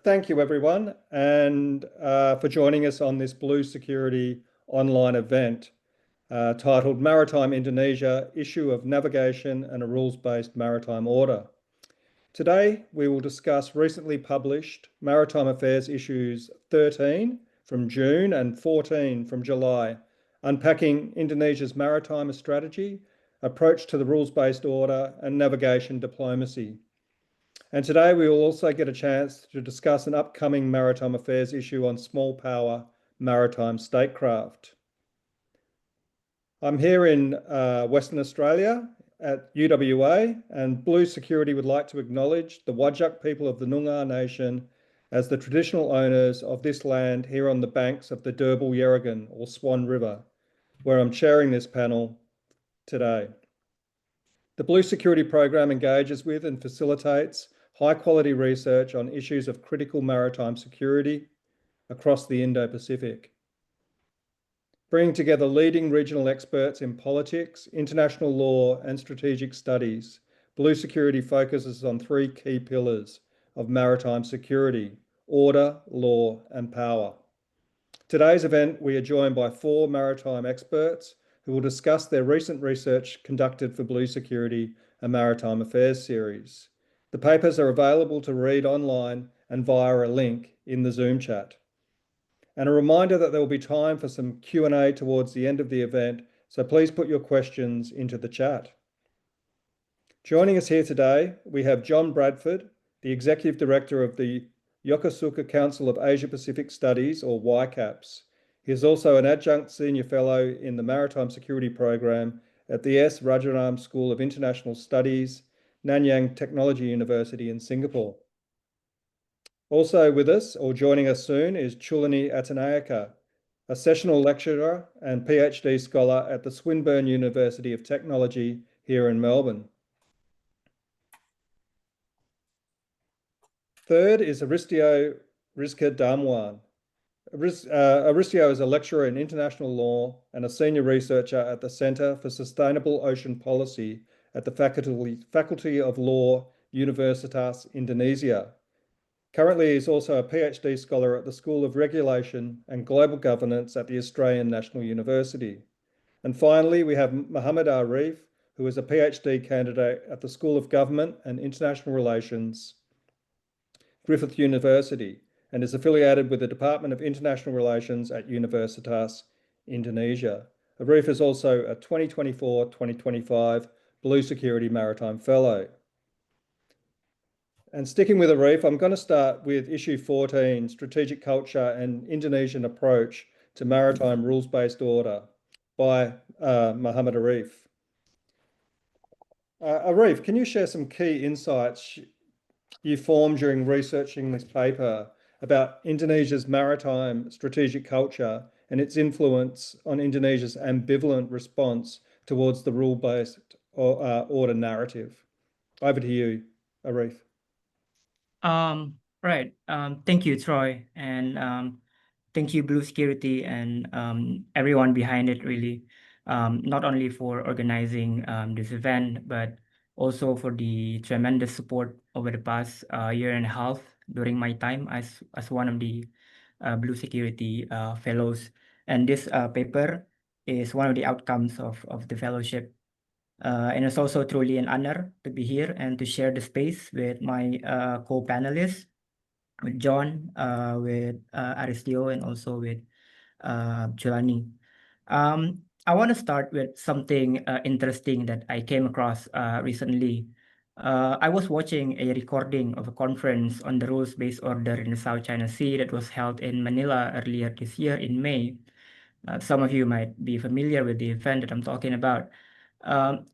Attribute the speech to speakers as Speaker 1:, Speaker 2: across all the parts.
Speaker 1: thank you everyone and for joining us on this Blue Security online event titled Maritime Indonesia, Issue of Navigation and a Rules-Based Maritime Order. Today, we will discuss recently published Maritime Affairs Issues 13 from June and 14 from July, unpacking Indonesia's maritime strategy, approach to the rules-based order, and navigation diplomacy. And today we will also get a chance to discuss an upcoming maritime affairs issue on small power maritime statecraft. I'm here in Western Australia at UWA, and Blue Security would like to acknowledge the Whadjuk people of the Noongar Nation as the traditional owners of this land here on the banks of the Derbarl Yerrigan or Swan River, where I'm chairing this panel today. The Blue Security program engages with and facilitates high-quality research on issues of critical maritime security across the Indo-Pacific. Bringing together leading regional experts in politics, international law, and strategic studies, Blue Security focuses on three key pillars of maritime security: order, law, and power. Today's event, we are joined by four maritime experts who will discuss their recent research conducted for Blue Security, a Maritime Affairs series. The papers are available to read online and via a link in the Zoom chat. And a reminder that there will be time for some Q&A towards the end of the event, so please put your questions into the chat. Joining us here today, we have John Bradford, the Executive Director of the Yokosuka Council of Asia-Pacific Studies, or YCAPS. He is also an Adjunct Senior Fellow in the Maritime Security Program at the S. Rajaram School of International Studies, Nanyang Technology University in Singapore. Also with us, or joining us soon, is Chulanee Attanayake, a sessional lecturer and PhD scholar at the Swinburne University of Technology here in Melbourne. Third is Aristyo Darmawan. Aristyo is a lecturer in international law and a senior researcher at the Centre for Sustainable Ocean Policy at the Faculty of Law, Universitas Indonesia. Currently, he is also a PhD scholar at the School of Regulation and Global Governance at the Australian National University. And finally, we have Muhamad Arif, who is a PhD candidate at the School of Government and International Relations, Griffith University, and is affiliated with the Department of International Relations at Universitas Indonesia. Arif is also a 2024-2025 Blue Security Maritime Fellow. And sticking with Arif, I'm going to start with issue 14, Strategic Culture and Indonesian Approach to Maritime Rules-Based Order by Muhamad Arif. Arif, can you share some key insights you formed during researching this paper about Indonesia's maritime strategic culture and its influence on Indonesia's ambivalent response towards the rule-based order narrative? Over to you, Arif.
Speaker 2: Right. Thank you, Troy, and thank you, Blue Security, and everyone behind it, really, not only for organizing this event, but also for the tremendous support over the past year and a half during my time as one of the Blue Security fellows. And this paper is one of the outcomes of the fellowship. And it's also truly an honor to be here and to share the space with my co-panelists, with John, with Aristyo, and also with Chulanee. I want to start with something interesting that I came across recently. I was watching a recording of a conference on the rules-based order in the South China Sea that was held in Manila earlier this year in May. Some of you might be familiar with the event that I'm talking about.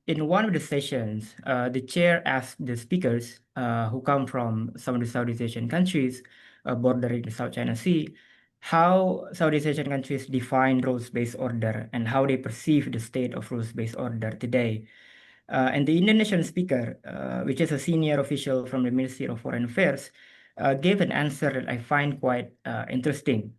Speaker 2: In one of the sessions, the chair asked the speakers who come from some of the Southeast Asian countries bordering the South China Sea, how Southeast Asian countries define rules-based order and how they perceive the state of rules-based order today. And the Indonesian speaker, which is a senior official from the Ministry of Foreign Affairs, gave an answer that I find quite interesting.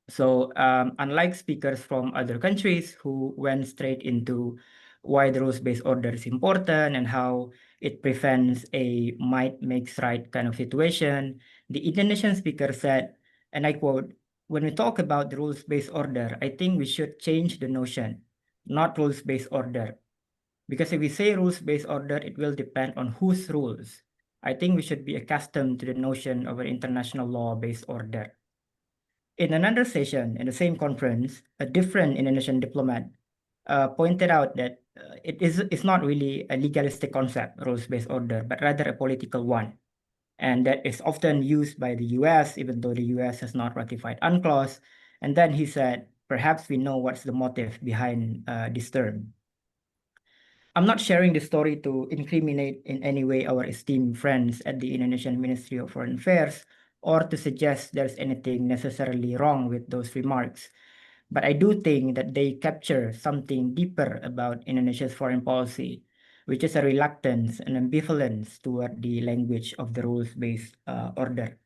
Speaker 2: So unlike speakers from other countries who went straight into why the rules-based order is important and how it prevents a might makes right kind of situation, The Indonesian speaker said, and I quote, "When we talk about the rules-based order, I think we should change the notion, not rules-based order. Because if we say rules-based order, it will depend on whose rules. I think we should be accustomed to the notion of an international law-based order." In another session in the same conference, a different Indonesian diplomat pointed out that it's not really a legalistic concept, rules-based order, but rather a political one. And that is often used by the US, even though the US has not ratified UNCLOS. And then he said, perhaps we know what's the motive behind this term. I'm not sharing this story to incriminate in any way our esteemed friends at the Indonesian Ministry of Foreign Affairs or to suggest there's anything necessarily wrong with those remarks. But I do think that they capture something deeper about Indonesia's foreign policy, which is a reluctance and ambivalence toward the language of the rules-based order.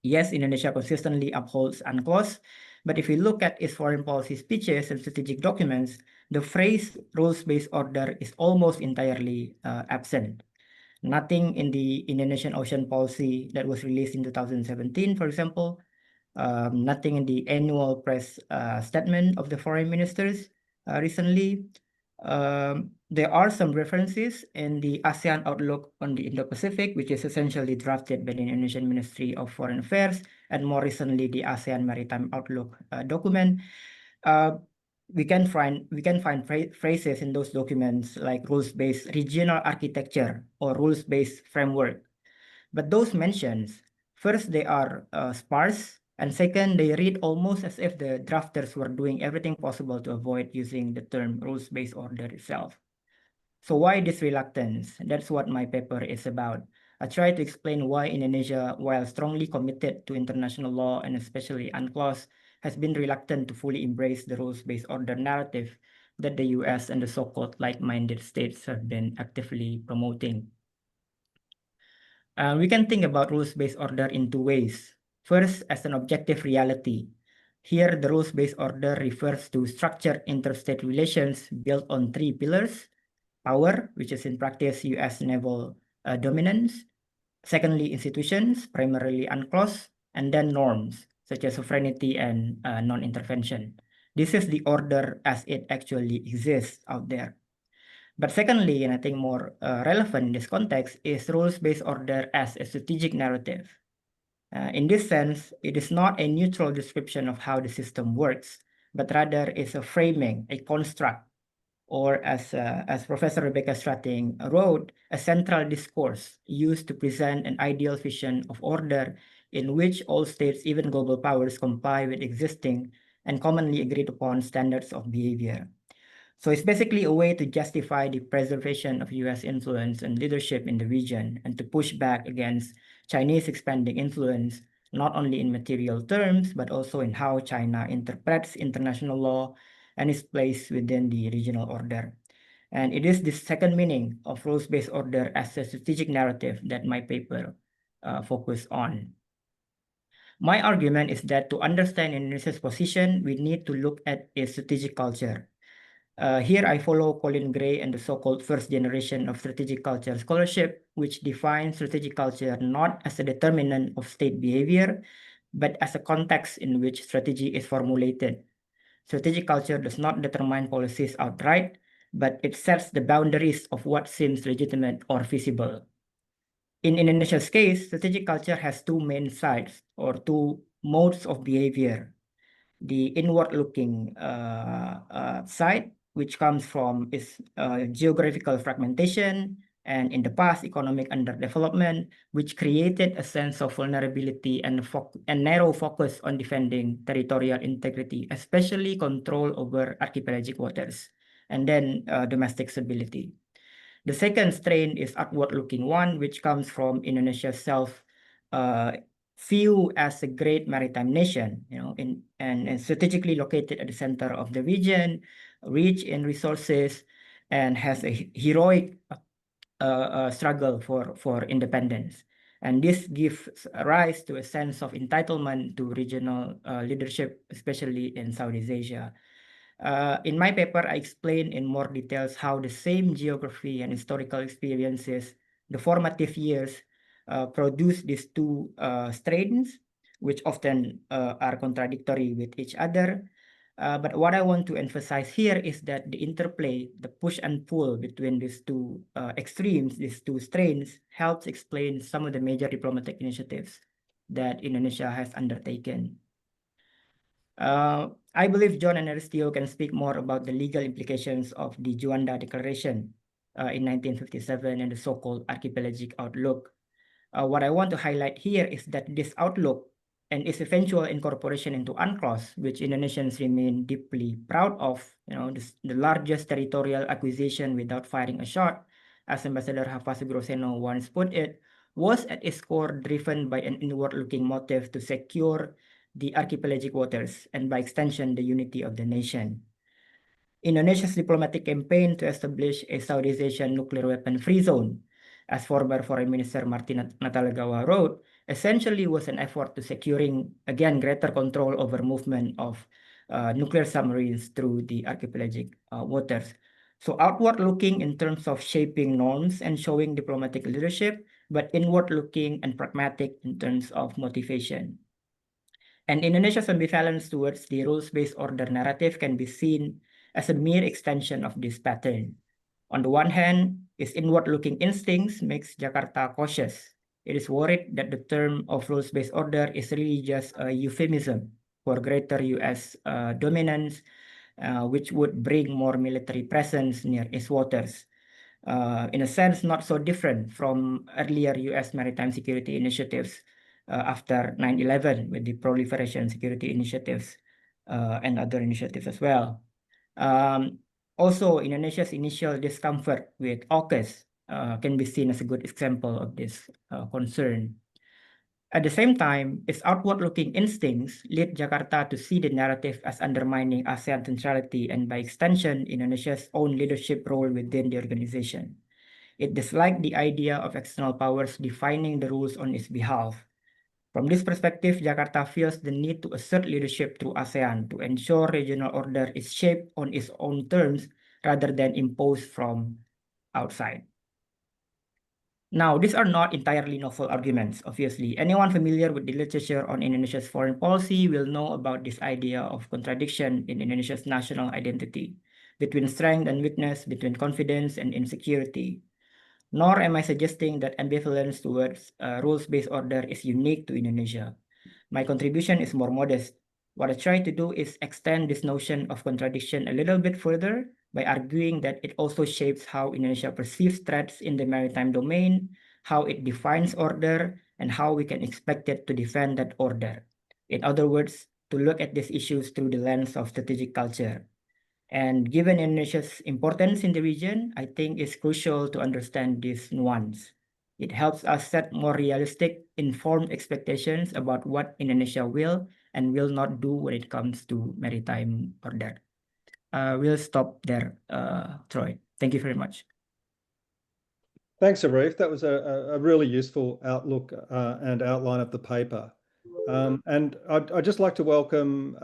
Speaker 2: Yes, Indonesia consistently upholds UNCLOS, but if we look at its foreign policy speeches and strategic documents, the phrase rules-based order is almost entirely absent. Nothing in the Indonesian Ocean Policy that was released in 2017, for example, nothing in the annual press statement of the foreign ministers recently. There are some references in the ASEAN Outlook on the Indo-Pacific, which is essentially drafted by the Indonesian Ministry of Foreign Affairs, and more recently the ASEAN Maritime Outlook document. We can find phrases in those documents like rules-based regional architecture or rules-based framework. But those mentions, first, they are sparse, and second, they read almost as if the drafters were doing everything possible to avoid using the term rules-based order itself. So why this reluctance? That's what my paper is about. I try to explain why Indonesia, while strongly committed to international law and especially UNCLOS, has been reluctant to fully embrace the rules-based order narrative that the US and the so-called like-minded states have been actively promoting. We can think about rules-based order in two ways. First, as an objective reality. Here, the rules-based order refers to structured interstate relations built on three pillars: power, which is in practice US naval dominance; secondly, institutions, primarily UNCLOS; and then norms, such as sovereignty and non-intervention. This is the order as it actually exists out there. But secondly, and I think more relevant in this context, is rules-based order as a strategic narrative. In this sense, it is not a neutral description of how the system works, but rather is a framing, a construct, or as Professor Rebecca Stratting wrote, a central discourse used to present an ideal vision of order in which all states, even global powers, comply with existing and commonly agreed upon standards of behavior. So it's basically a way to justify the preservation of US influence and leadership in the region and to push back against Chinese expanding influence, not only in material terms, but also in how China interprets international law and its place within the regional order. And it is this second meaning of rules-based order as a strategic narrative that my paper focused on. My argument is that to understand Indonesia's position, we need to look at its strategic culture. Here I follow Colin Gray and the so-called first generation of strategic culture scholarship, which defines strategic culture not as a determinant of state behavior, but as a context in which strategy is formulated. Strategic culture does not determine policies outright, but it sets the boundaries of what seems legitimate or feasible. In Indonesia's case, strategic culture has two main sides or two modes of behavior. The inward-looking side, which comes from its geographical fragmentation and in the past economic underdevelopment, which created a sense of vulnerability and narrow focus on defending territorial integrity, especially control over archipelagic waters, and then domestic stability. The second strain is upward-looking one, which comes from Indonesia's self view as a great maritime nation, and strategically located at the center of the region, rich in resources, and has a heroic struggle for independence. And this gives rise to a sense of entitlement to regional leadership, especially in Southeast Asia. In my paper, I explain in more details how the same geography and historical experiences, the formative years, produce these two strains, which often are contradictory with each other. But what I want to emphasize here is that the interplay, the push and pull between these two extremes, these two strains, helps explain some of the major diplomatic initiatives that Indonesia has undertaken. I believe John and Aristyo can speak more about the legal implications of the Juanda Declaration in 1957 and the so-called archipelagic outlook. What I want to highlight here is that this outlook and its eventual incorporation into UNCLOS, which Indonesians remain deeply proud of, the largest territorial acquisition without firing a shot, as Ambassador Hafaz Groseno once put it, was at its core driven by an inward-looking motive to secure the archipelagic waters and by extension the unity of the nation. Indonesia's diplomatic campaign to establish a Southeast Asian nuclear weapon-free zone, as former Foreign Minister Martin Natalegawa wrote, essentially was an effort to securing, again, greater control over movement of nuclear submarines through the archipelagic waters. So outward-looking in terms of shaping norms and showing diplomatic leadership, but inward-looking and pragmatic in terms of motivation. And Indonesia's ambivalence towards the rules-based order narrative can be seen as a mere extension of this pattern. On the one hand, its inward-looking instincts makes Jakarta cautious. It is worried that the term of rules-based order is really just a euphemism for greater US dominance, which would bring more military presence near its waters. In a sense, not so different from earlier US maritime security initiatives after 9/11 with the proliferation security initiatives and other initiatives as well. Also, Indonesia's initial discomfort with AUKUS can be seen as a good example of this concern. At the same time, its outward-looking instincts lead Jakarta to see the narrative as undermining ASEAN centrality and, by extension, Indonesia's own leadership role within the organization. It disliked the idea of external powers defining the rules on its behalf. From this perspective, Jakarta feels the need to assert leadership through ASEAN to ensure regional order is shaped on its own terms rather than imposed from outside. Now, these are not entirely novel arguments, obviously. Anyone familiar with the literature on Indonesia's foreign policy will know about this idea of contradiction in Indonesia's national identity, between strength and weakness, between confidence and insecurity. Nor am I suggesting that ambivalence towards rules-based order is unique to Indonesia. My contribution is more modest. What I try to do is extend this notion of contradiction a little bit further by arguing that it also shapes how Indonesia perceives threats in the maritime domain, how it defines order, and how we can expect it to defend that order. In other words, to look at these issues through the lens of strategic culture. And given Indonesia's importance in the region, I think it's crucial to understand this nuance. It helps us set more realistic, informed expectations about what Indonesia will and will not do when it comes to maritime order. We'll stop there, Troy. Thank you very much.
Speaker 1: Thanks, Arif. That was a really useful outlook and outline of the paper. And I'd just like to welcome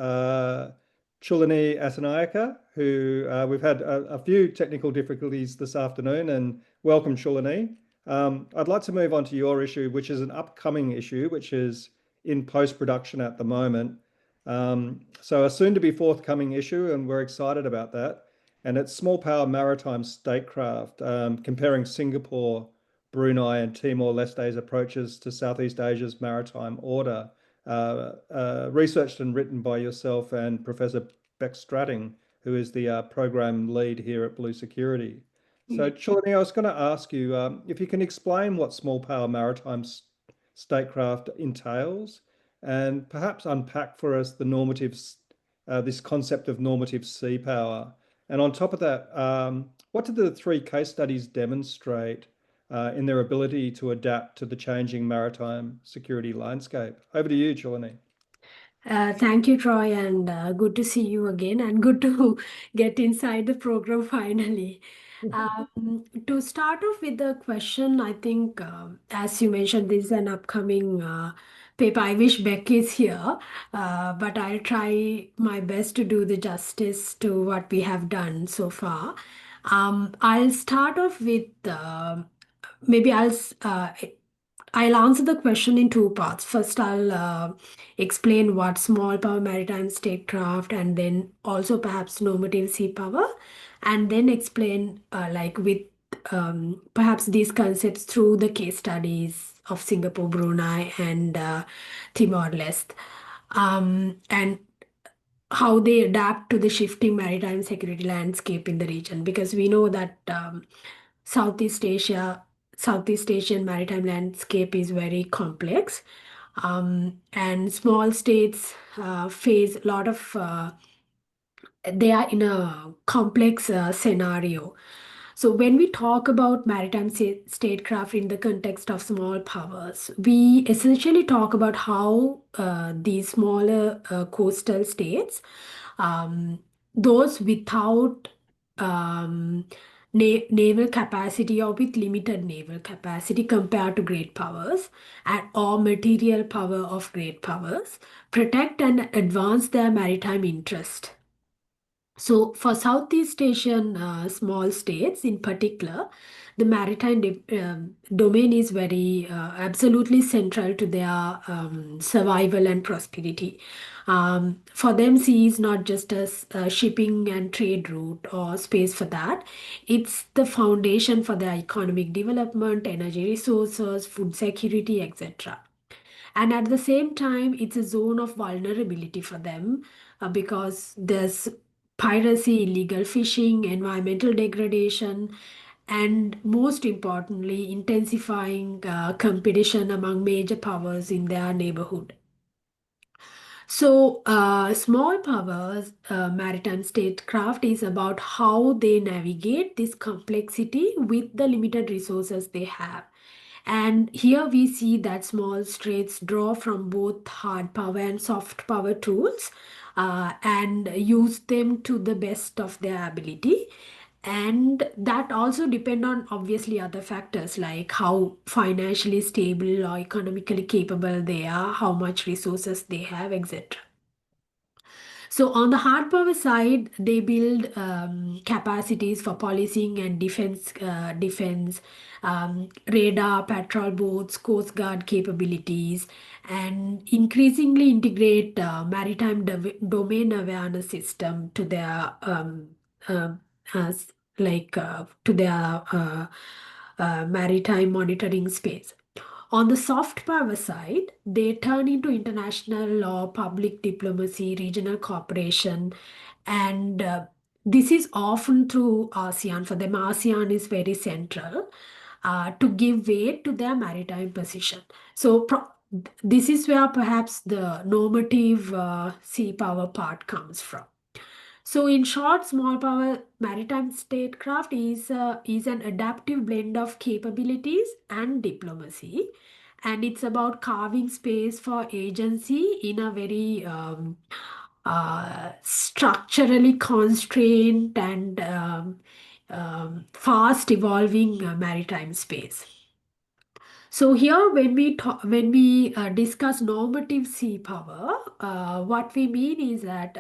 Speaker 1: Chulanee Attanayake, who we've had a few technical difficulties this afternoon, and welcome, Chulanee. I'd like to move on to your issue, which is an upcoming issue, which is in post-production at the moment. So a soon-to-be forthcoming issue, and we're excited about that. And it's small power maritime statecraft, comparing Singapore, Brunei, and Timor-Leste's approaches to Southeast Asia's maritime order. Researched and written by yourself and Professor Beck Stratting, who is the program lead here at Blue Security. So, Chulanee, I was going to ask you if you can explain what small power maritime statecraft entails, and perhaps unpack for us the normatives, this concept of normative sea power. And on top of that, what did the three case studies demonstrate in their ability to adapt to the changing maritime security landscape? Over to you, Chulanee.
Speaker 3: Thank you, Troy, and good to see you again, and good to get inside the program finally. To start off with the question, I think, as you mentioned, this is an upcoming paper. I wish Beck is here, but I'll try my best to do the justice to what we have done so far. I'll start off with maybe I'll I'll answer the question in two parts. First, I'll explain what small power maritime statecraft, and then also perhaps normative sea power, and then explain like with perhaps these concepts through the case studies of Singapore, Brunei, and Timor-Leste, and how they adapt to the shifting maritime security landscape in the region, because we know that Southeast Asia, Southeast Asian maritime landscape is very complex, and small states face a lot of they are in a complex scenario. So when we talk about maritime statecraft in the context of small powers, we essentially talk about how these smaller coastal states, um, those without um, naval capacity or with limited naval capacity compared to great powers, and or material power of great powers, protect and advance their maritime interest. So, for Southeast Asian small states in particular, the maritime domain is very absolutely central to their survival and prosperity. For them, sea is not just a shipping and trade route or space for that. It's the foundation for their economic development, energy resources, food security, etc. And at the same time, it's a zone of vulnerability for them because there's piracy, illegal fishing, environmental degradation, and most importantly, intensifying competition among major powers in their neighborhood. So, small powers, maritime statecraft is about how they navigate this complexity with the limited resources they have. And here we see that small states draw from both hard power and soft power tools and use them to the best of their ability. And that also depend on obviously other factors like how financially stable or economically capable they are, how much resources they have, etc. So on the hard power side, they build capacities for policing and defense, radar, patrol boats, coast guard capabilities, and increasingly integrate maritime domain awareness system to their uh, as to their maritime monitoring space. On the soft power side, they turn into international law, public diplomacy, regional cooperation, and this is often through ASEAN. For them, ASEAN is very central to give weight to their maritime position. So, this is where perhaps the normative sea power part comes from. So, in short, small power maritime statecraft is an adaptive blend of capabilities and diplomacy, and it's about carving space for agency in a very structurally constrained and fast evolving maritime space. So here, when we discuss normative sea power, what we mean is that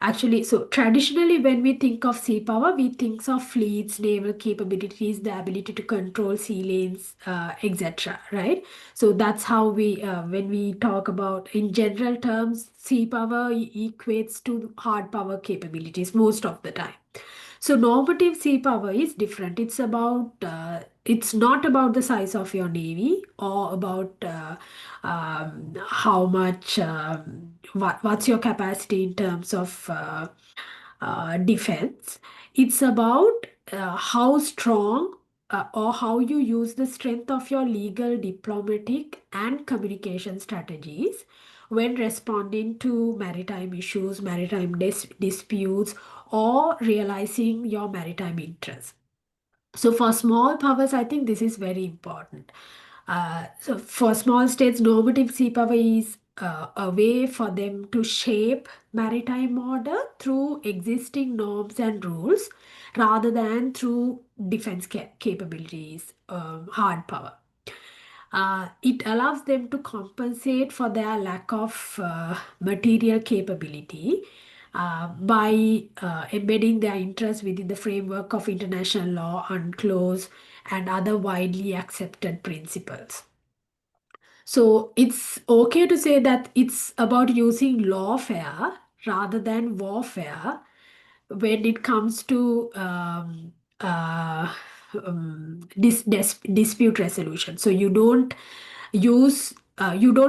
Speaker 3: actually, so traditionally, when we think of sea power, we think of fleets, naval capabilities, the ability to control sea lanes, etc. Right? So that's how when we talk about in general terms, sea power equates to hard power capabilities most of the time. So normative sea power is different. It's not about the size of your navy or about how much what's your capacity in terms of defense. It's about how strong or how you use the strength of your legal, diplomatic, and communication strategies when responding to maritime issues, maritime disputes, or realizing your maritime interests. So for small powers, I think this is very important. So for small states, normative sea power is a way for them to shape maritime order through existing norms and rules rather than through defense capabilities, hard power. It allows them to compensate for their lack of material capability by embedding their interests within the framework of international law, UNCLOS, and other widely accepted principles. So it's okay to say that it's about using lawfare rather than warfare when it comes to dispute resolution. So you don't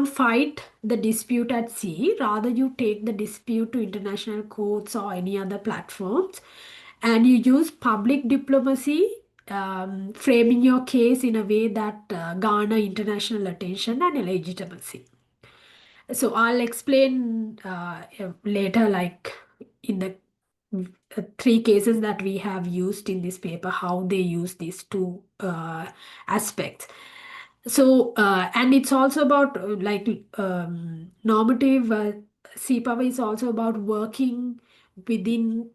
Speaker 3: fight the dispute at sea, rather you take the dispute to international courts or any other platforms, and you use public diplomacy, framing your case in a way that garner international attention and legitimacy. So I'll explain later, like in the three cases that we have used in this paper, how they use these two aspects. So, and it's also about normative sea power is also about working within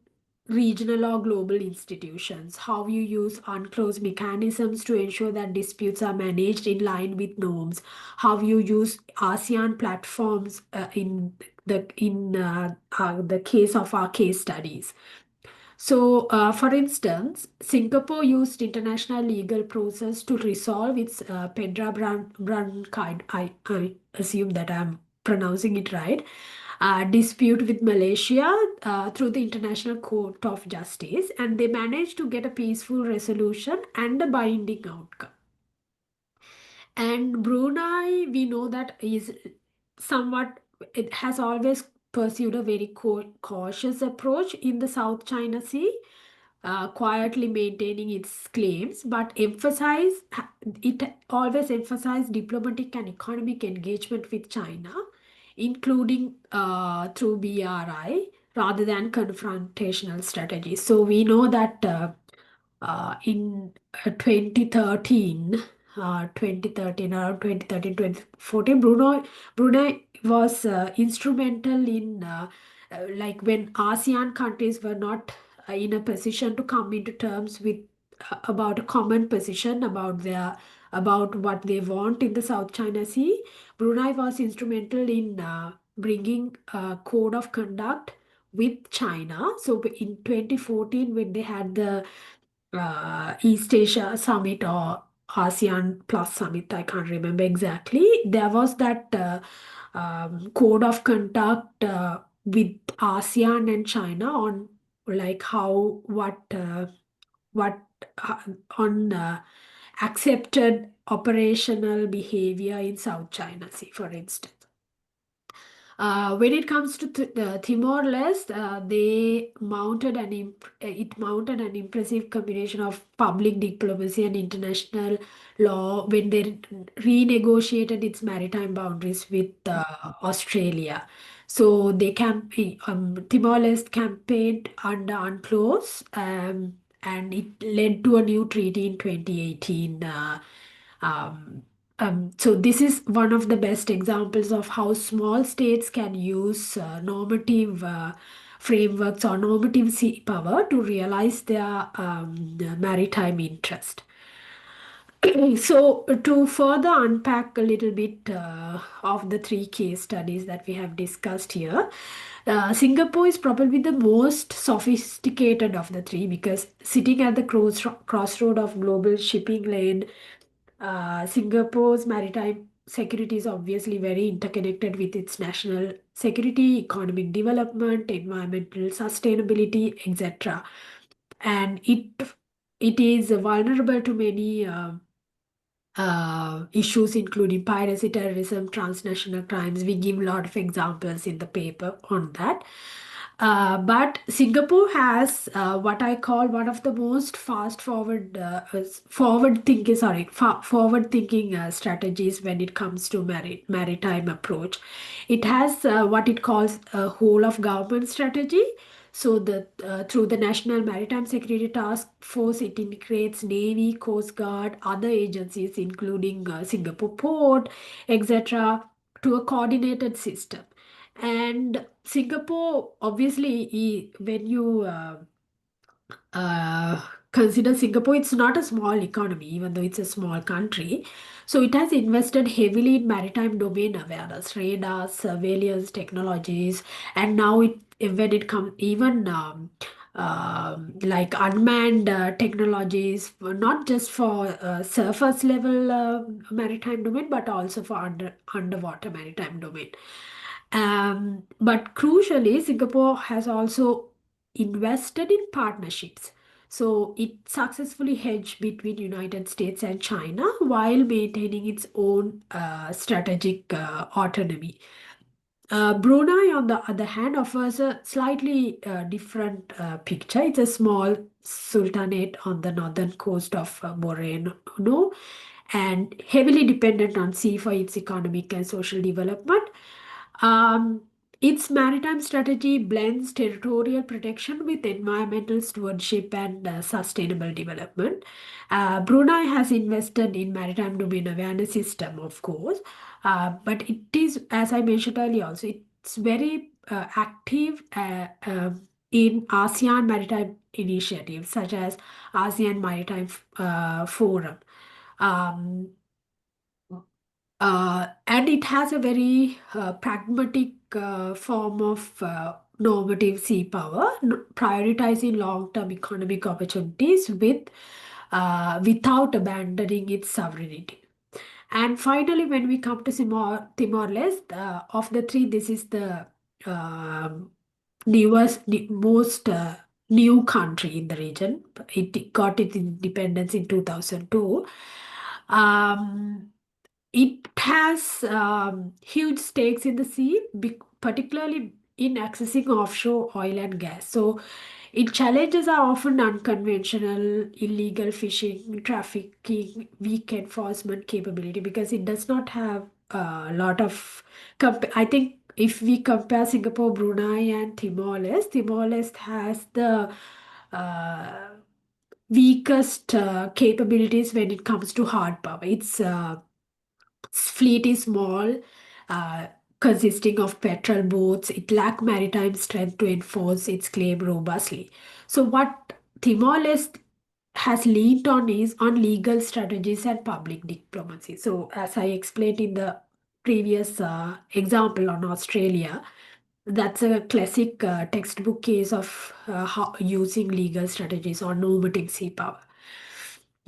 Speaker 3: regional or global institutions, how you use unclosed mechanisms to ensure that disputes are managed in line with norms, how you use ASEAN platforms in the case of our case studies. So, for instance, Singapore used international legal process to resolve its Pedra Brancaid, I assume that I'm pronouncing it right, dispute with Malaysia through the International Court of Justice, and they managed to get a peaceful resolution and a binding outcome. And Brunei, we know that is somewhat, it has always pursued a very cautious approach in the South China Sea, quietly maintaining its claims, but it always emphasized diplomatic and economic engagement with China, including through BRI rather than confrontational strategies. So we know that in 2013, around 2013, 2014, Brunei was instrumental in like when ASEAN countries were not in a position to come into terms with about a common position about what they want in the South China Sea. Brunei was instrumental in bringing a code of conduct with China. So in 2014, when they had the East Asia Summit or ASEAN Plus Summit, I can't remember exactly. There was that code of conduct with ASEAN and China on like what uh, on accepted operational behavior in South China Sea, for instance. When it comes to Timor-Leste, it mounted an impressive combination of public diplomacy and international law when they renegotiated its maritime boundaries with Australia. So Timor-Leste campaigned under UNCLOS, and it led to a new treaty in 2018. Um, so this is one of the best examples of how small states can use normative frameworks or normative sea power to realize their maritime interest. So to further unpack a little bit of the three case studies that we have discussed here, Singapore is probably the most sophisticated of the three because sitting at the crossroad of global shipping lane, Singapore's maritime security is obviously very interconnected with its national security, economic development, environmental sustainability, etc. And it is vulnerable to many issues including piracy, terrorism, transnational crimes. We give a lot of examples in the paper on that. But Singapore has what I call one of the most forward thinking strategies when it comes to maritime approach. It has what it calls a whole of government strategy. So through the National Maritime Security Task Force, it integrates Navy, Coast Guard, other agencies, including Singapore Port, etc., to a coordinated system. And Singapore, obviously, when you consider Singapore, it's not a small economy, even though it's a small country. So it has invested heavily in maritime domain awareness, radars, surveillance technologies, and now when it comes even like unmanned technologies, not just for surface level maritime domain, but also for underwater maritime domain. But crucially, Singapore has also invested in partnerships. So it successfully hedged between United States and China while maintaining its own strategic autonomy. Brunei, on the other hand, offers a slightly different picture. It's a small sultanate on the northern coast of Borneo and heavily dependent on sea for its economic and social development. Um, its maritime strategy blends territorial protection with environmental stewardship and sustainable development. Brunei has invested in maritime domain awareness system, of course, but it is, as I mentioned earlier, also it's very active in ASEAN maritime initiatives such as ASEAN Maritime Forum. Um, and it has a very pragmatic form of normative sea power, prioritizing long-term economic opportunities without abandoning its sovereignty. And finally, when we come to Timor-Leste, of the three, this is the most new country in the region. It got its independence in 2002. It has huge stakes in the sea, particularly in accessing offshore oil and gas. So its challenges are often unconventional, illegal fishing, trafficking, weak enforcement capability because it does not have a lot of. I think if we compare Singapore, Brunei, and Timor-Leste, Timor-Leste has the weakest capabilities when it comes to hard power. Its fleet is small, uh, consisting of petrol boats. It lacks maritime strength to enforce its claim robustly. So, what Timor-Leste has leaned on is on legal strategies and public diplomacy. So, as I explained in the previous example on Australia, that's a classic textbook case of how using legal strategies or normative sea power.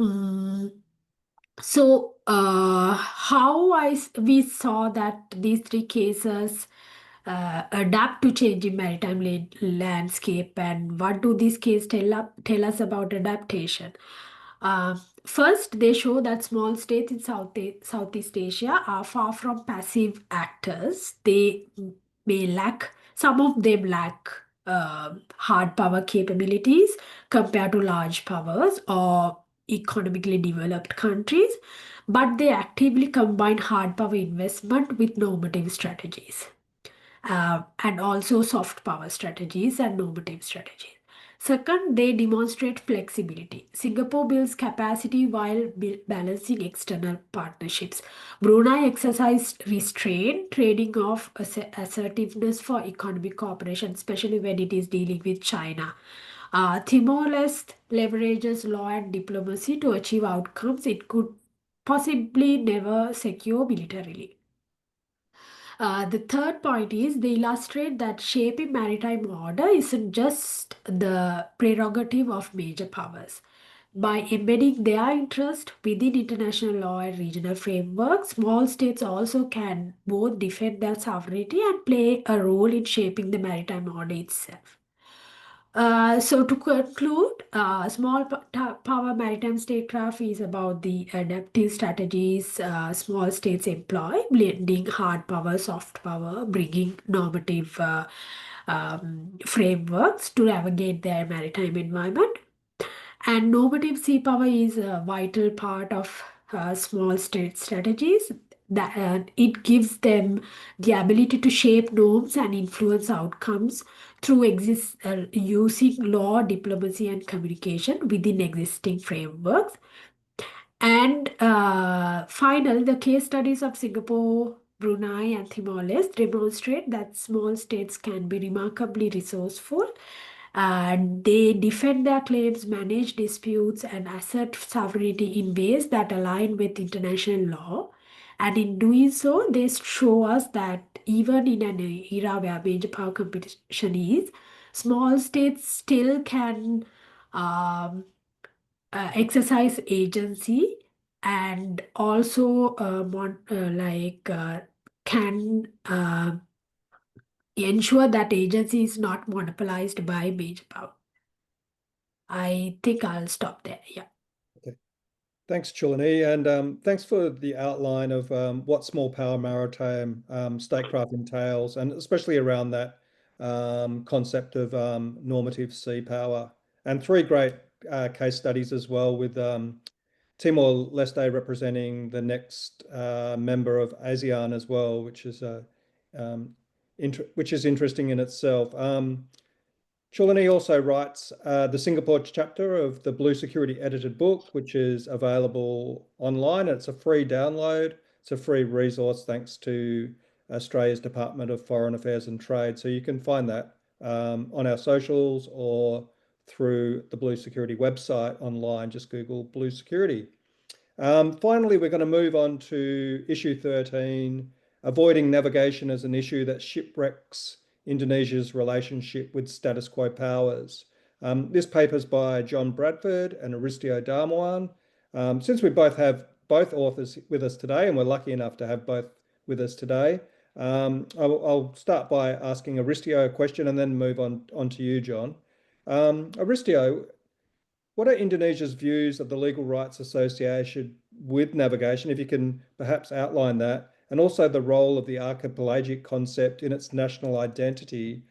Speaker 3: Mm, so, we saw that these three cases adapt to changing maritime landscape, and what do these cases tell us about adaptation? Uh, First, they show that small states in Southeast Asia are far from passive actors. They may lack, some of them lack hard power capabilities compared to large powers or economically developed countries, but they actively combine hard power investment with normative strategies and also soft power strategies and normative strategies. Second, they demonstrate flexibility. Singapore builds capacity while balancing external partnerships. Brunei exercised restraint, trading off assertiveness for economic cooperation, especially when it is dealing with China. Timor-Leste leverages law and diplomacy to achieve outcomes it could possibly never secure militarily. The third point is they illustrate that shaping maritime order isn't just the prerogative of major powers. By embedding their interest within international law and regional frameworks, small states also can both defend their sovereignty and play a role in shaping the maritime order itself. So to conclude, small power maritime statecraft is about the adaptive strategies small states employ, blending hard power, soft power, bringing normative frameworks to navigate their maritime environment. And normative sea power is a vital part of small state strategies. That it gives them the ability to shape norms and influence outcomes through using law, diplomacy, and communication within existing frameworks. And the case studies of Singapore, Brunei, and Timor-Leste demonstrate that small states can be remarkably resourceful. And they defend their claims, manage disputes, and assert sovereignty in ways that align with international law. And in doing so, they show us that even in an era where major power competition is small states still can exercise agency and also can ensure that agency is not monopolized by major power. I think I'll stop there. Yeah.
Speaker 1: Okay. Thanks, Chulanee, and thanks for the outline of what small power maritime statecraft entails, and especially around that concept of normative sea power. And 3 great case studies as well, with Timor-Leste representing the next member of ASEAN as well, which is interesting in itself. Chulanee also writes the Singapore chapter of the Blue Security edited book, which is available online. It's a free download. It's a free resource thanks to Australia's Department of Foreign Affairs and Trade. So you can find that on our socials or through the Blue Security website online. Just Google Blue Security. Finally, we're going to move on to issue 13, avoiding navigation as an issue that shipwrecks Indonesia's relationship with status quo powers. This paper's by John Bradford and Aristyo Darmawan. Since we both have both authors with us today, and we're lucky enough to have both with us today, I'll start by asking Aristyo a question and then move on to you, John. Aristyo, what are Indonesia's views of the legal rights associated with navigation, if you can perhaps outline that, and also the role of the archipelagic concept in its national identity?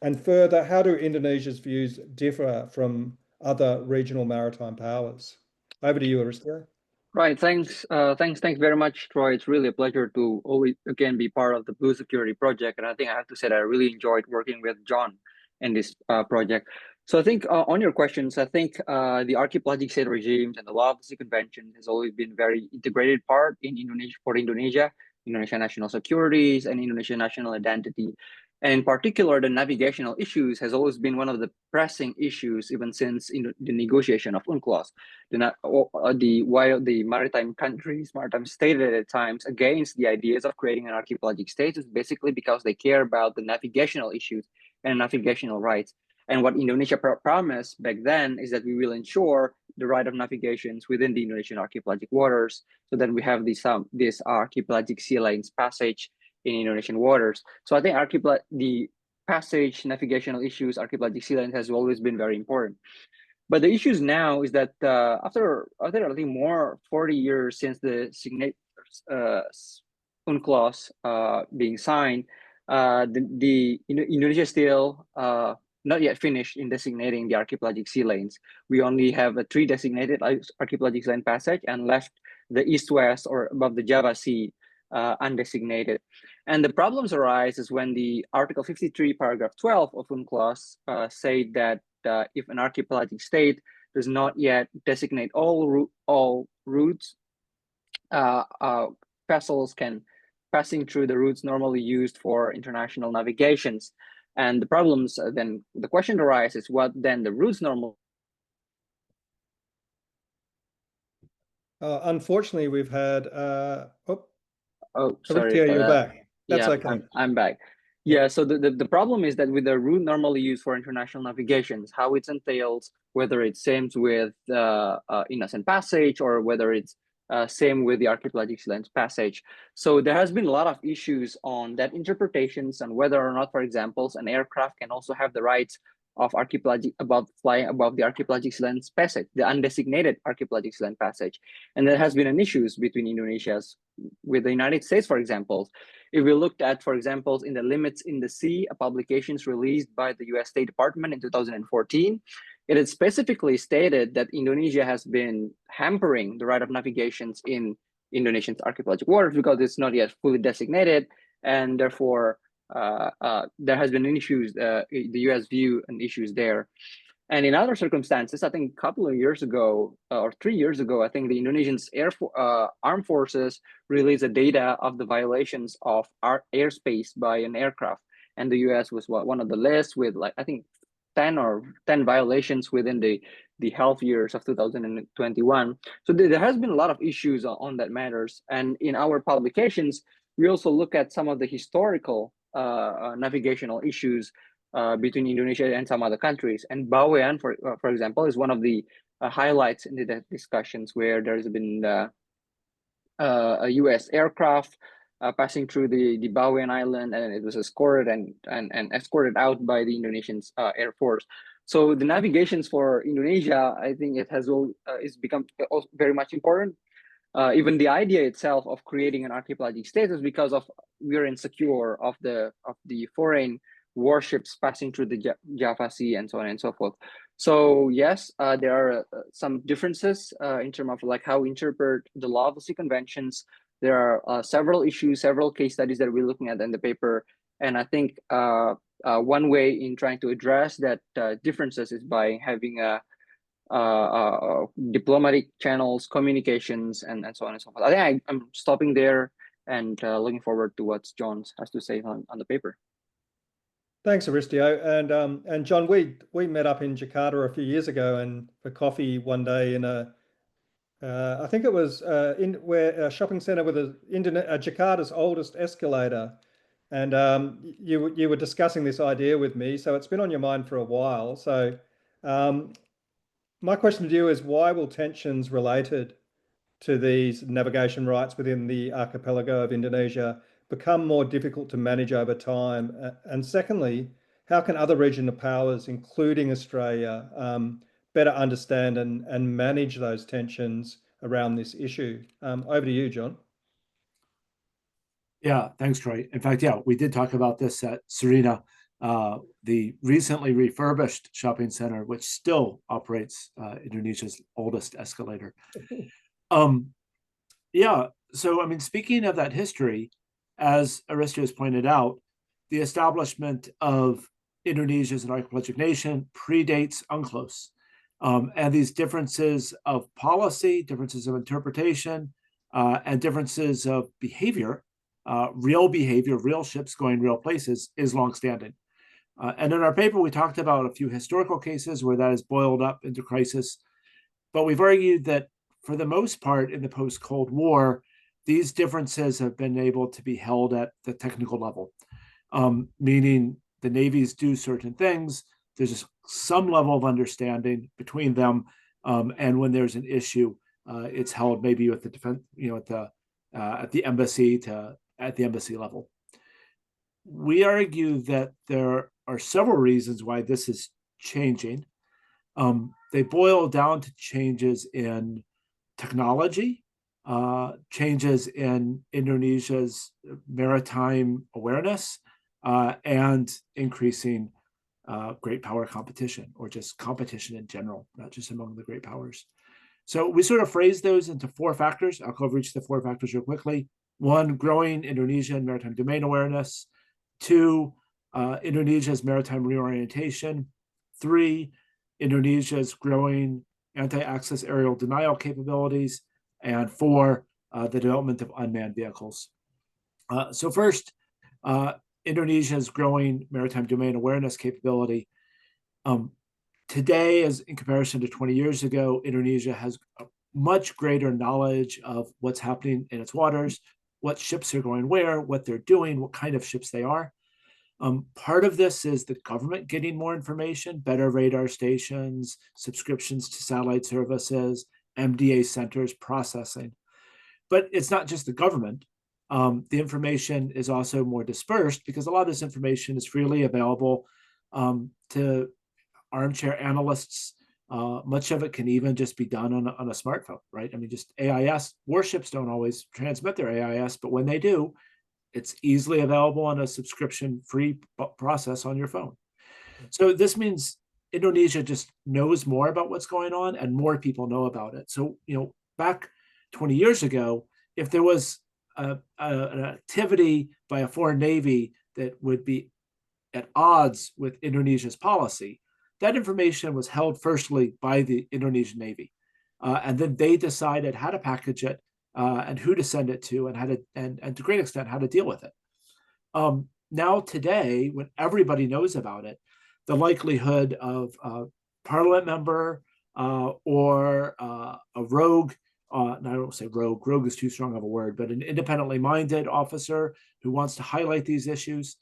Speaker 1: And further, how do Indonesia's views differ from other regional maritime powers? Over to you, Aristyo.
Speaker 4: Right, thanks very much, Troy. It's really a pleasure to always again be part of the Blue Security project, and I think I have to say that I really enjoyed working with John in this project. So I think on your questions, I think the archipelagic state regimes and the law of the sea convention has always been very integrated part in Indonesia, Indonesian national securities and Indonesian national identity. And in particular, the navigational issues has always been one of the pressing issues, even since the negotiation of UNCLOS. While the maritime countries, maritime states at times against the ideas of creating an archipelagic state, is basically because they care about the navigational issues and navigational rights. And what Indonesia promised back then is that we will ensure the right of navigations within the Indonesian archipelagic waters, so that we have this archipelagic sea lanes passage in Indonesian waters. So I think the passage, navigational issues, archipelagic sea lanes has always been very important. But the issues now is that after I think more 40 years since the UNCLOS being signed, Indonesia still not yet finished in designating the archipelagic sea lanes. We only have 3 designated archipelagic sea lane passage and left the east-west or above the Java Sea undesignated. And the problems arise is when the Article 53, paragraph 12 of UNCLOS say that if an archipelagic state does not yet designate all routes, vessels can passing through the routes normally used for international navigations. And the problems then the question arises: what then the routes normal?
Speaker 1: Unfortunately, we've had.
Speaker 4: Sorry.
Speaker 1: Aristyo, you're back. That's
Speaker 4: yeah,
Speaker 1: okay.
Speaker 4: I'm back. Yeah, so the problem is that with the route normally used for international navigations, how it entails, whether it's same with Innocent Passage or whether it's same with the archipelagic sea lanes passage. So there has been a lot of issues on that interpretations and whether or not, for example, an aircraft can also have the rights of flying above the archipelagic sea lanes passage, the undesignated archipelagic sea lanes passage. And there has been an issues between Indonesia's with the United States, for example. If we looked at, for example, in the Limits in the Sea, publications released by the US State Department in 2014, it had specifically stated that Indonesia has been hampering the right of navigations in Indonesia's archipelagic waters because it's not yet fully designated, and therefore there has been issues, the US view and issues there. And in other circumstances, I think a couple of years ago or 3 years ago, I think the Indonesian armed forces released a data of the violations of our airspace by an aircraft. And the US was one of the lists with, like, I think 10 violations within the health years of 2021. So there has been a lot of issues on that matters. And in our publications, we also look at some of the historical navigational issues between Indonesia and some other countries. And Bawean, for example, is one of the highlights in the discussions, where there's been a U.S. aircraft passing through the Bawean Island, and it was escorted and escorted out by the Indonesian Air Force. So the navigations for Indonesia, I think it has is become very much important. Even the idea itself of creating an archipelagic state is because of we're insecure of the foreign warships passing through the Java Sea and so on and so forth. So yes, there are some differences in terms of like how we interpret the law of the sea conventions. There are several issues, several case studies that we're looking at in the paper, and I think one way in trying to address that differences is by having diplomatic channels, communications, and so on and so forth. I think I'm stopping there and looking forward to what John has to say on the paper.
Speaker 1: Thanks, Aristyo. And John, we met up in Jakarta a few years ago and for coffee one day in I think it was a shopping center with Jakarta's oldest escalator. And you were discussing this idea with me, so it's been on your mind for a while. So my question to you is, why will tensions related to these navigation rights within the archipelago of Indonesia become more difficult to manage over time? And secondly, how can other regional powers, including Australia, better understand and manage those tensions around this issue? Over to you, John.
Speaker 5: Yeah, thanks, Troy. In fact, yeah, we did talk about this at Serena, the recently refurbished shopping center, which still operates Indonesia's oldest escalator. Yeah, so I mean, speaking of that history, as Aristyo has pointed out, the establishment of Indonesia as an archipelagic nation predates UNCLOS. And these differences of policy, differences of interpretation, and differences of behavior, real ships going real places, is longstanding. And in our paper, we talked about a few historical cases where that has boiled up into crisis. But we've argued that for the most part, in the post-Cold War, these differences have been able to be held at the technical level, meaning the navies do certain things. There's just some level of understanding between them, and when there's an issue, it's held maybe with the defense, at the embassy level. We argue that there are several reasons why this is changing. They boil down to changes in technology, changes in Indonesia's maritime awareness, and increasing great power competition, or just competition in general, not just among the great powers. So we sort of phrase those into four factors. I'll cover each of the four factors real quickly. One, growing Indonesian maritime domain awareness. Two, Indonesia's maritime reorientation. Three, Indonesia's growing anti-access aerial denial capabilities. And four, the development of unmanned vehicles. So first, Indonesia's growing maritime domain awareness capability. Today, as in comparison to 20 years ago, Indonesia has a much greater knowledge of what's happening in its waters, what ships are going where, what they're doing, what kind of ships they are. Part of this is the government getting more information, better radar stations, subscriptions to satellite services, MDA centers, processing. But it's not just the government. The information is also more dispersed because a lot of this information is freely available to armchair analysts. Much of it can even just be done on a smartphone, right? I mean, just AIS, warships don't always transmit their AIS, but when they do, it's easily available on a subscription-free process on your phone. So this means Indonesia just knows more about what's going on, and more people know about it. So, back 20 years ago, if there was an activity by a foreign navy that would be at odds with Indonesia's policy, that information was held firstly by the Indonesian Navy, and then they decided how to package it and who to send it to, and how to, and to a great extent, how to deal with it. Now today, when everybody knows about it, the likelihood of a parliament member or a rogue, I don't say rogue is too strong of a word, but an independently minded officer who wants to highlight these issues,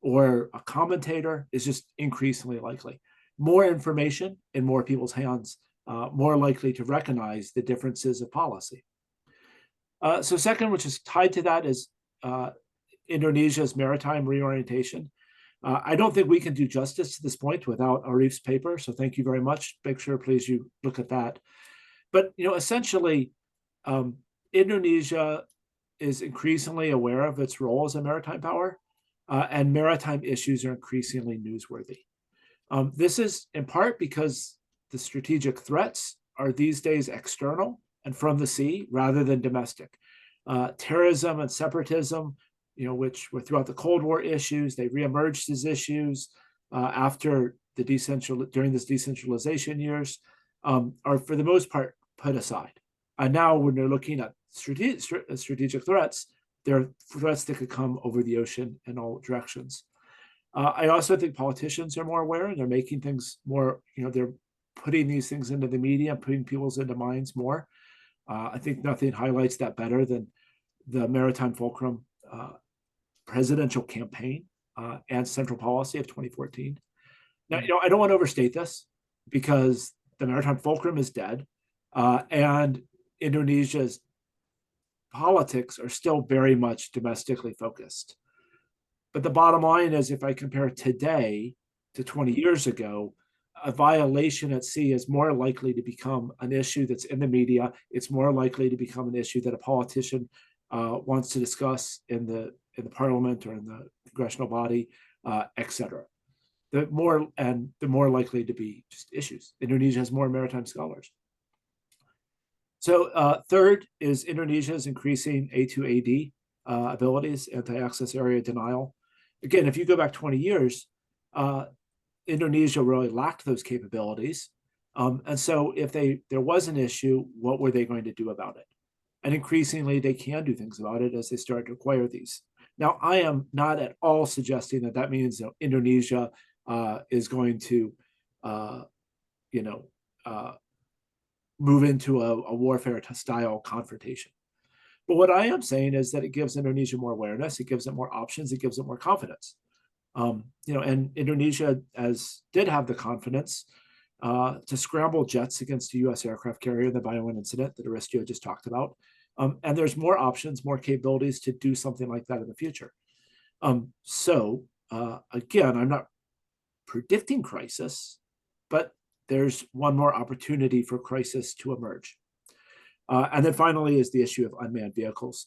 Speaker 5: or a commentator is just increasingly likely. More information in more people's hands, more likely to recognize the differences of policy. So second, which is tied to that, is Indonesia's maritime reorientation. I don't think we can do justice to this point without Arif's paper, so thank you very much. Make sure, please, you look at that. But essentially, Indonesia is increasingly aware of its role as a maritime power, and maritime issues are increasingly newsworthy. This is in part because the strategic threats are these days external and from the sea rather than domestic. Terrorism and separatism, which were throughout the Cold War issues, they reemerged as issues after during this decentralization years, are for the most part put aside. And now when they're looking at strategic threats, they're threats that could come over the ocean in all directions. I also think politicians are more aware, and they're making things more, they're putting these things into the media, putting people's into minds more. I think nothing highlights that better than the Maritime Fulcrum presidential campaign and central policy of 2014. Now, I don't want to overstate this because the Maritime Fulcrum is dead, and Indonesia's politics are still very much domestically focused. But the bottom line is, if I compare today to 20 years ago, a violation at sea is more likely to become an issue that's in the media. It's more likely to become an issue that a politician wants to discuss in the parliament or in the congressional body, et cetera. The more likely to be just issues. Indonesia has more maritime scholars. So third is Indonesia's increasing A2AD abilities, anti-access area denial. Again, if you go back 20 years, Indonesia really lacked those capabilities. And so if there was an issue, what were they going to do about it? And increasingly, they can do things about it as they start to acquire these. Now, I am not at all suggesting that that means Indonesia is going to, move into a warfare-style confrontation. But what I am saying is that it gives Indonesia more awareness, it gives it more options, it gives it more confidence. And Indonesia did have the confidence to scramble jets against a U.S. aircraft carrier in the Bayongan incident that Aristyo just talked about. And there's more options, more capabilities to do something like that in the future. So again, I'm not predicting crisis, but there's one more opportunity for crisis to emerge. And then finally is the issue of unmanned vehicles.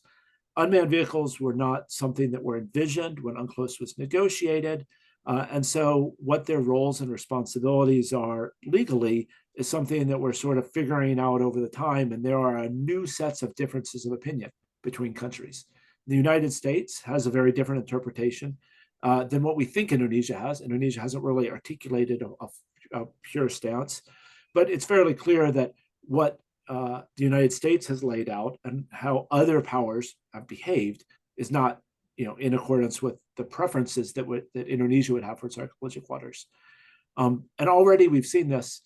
Speaker 5: Unmanned vehicles were not something that were envisioned when UNCLOS was negotiated. And so what their roles and responsibilities are legally is something that we're sort of figuring out over the time. And there are new sets of differences of opinion between countries. The United States has a very different interpretation than what we think Indonesia has. Indonesia hasn't really articulated a pure stance, but it's fairly clear that what the United States has laid out and how other powers have behaved is not, in accordance with the preferences that Indonesia would have for its archipelagic waters. And already we've seen this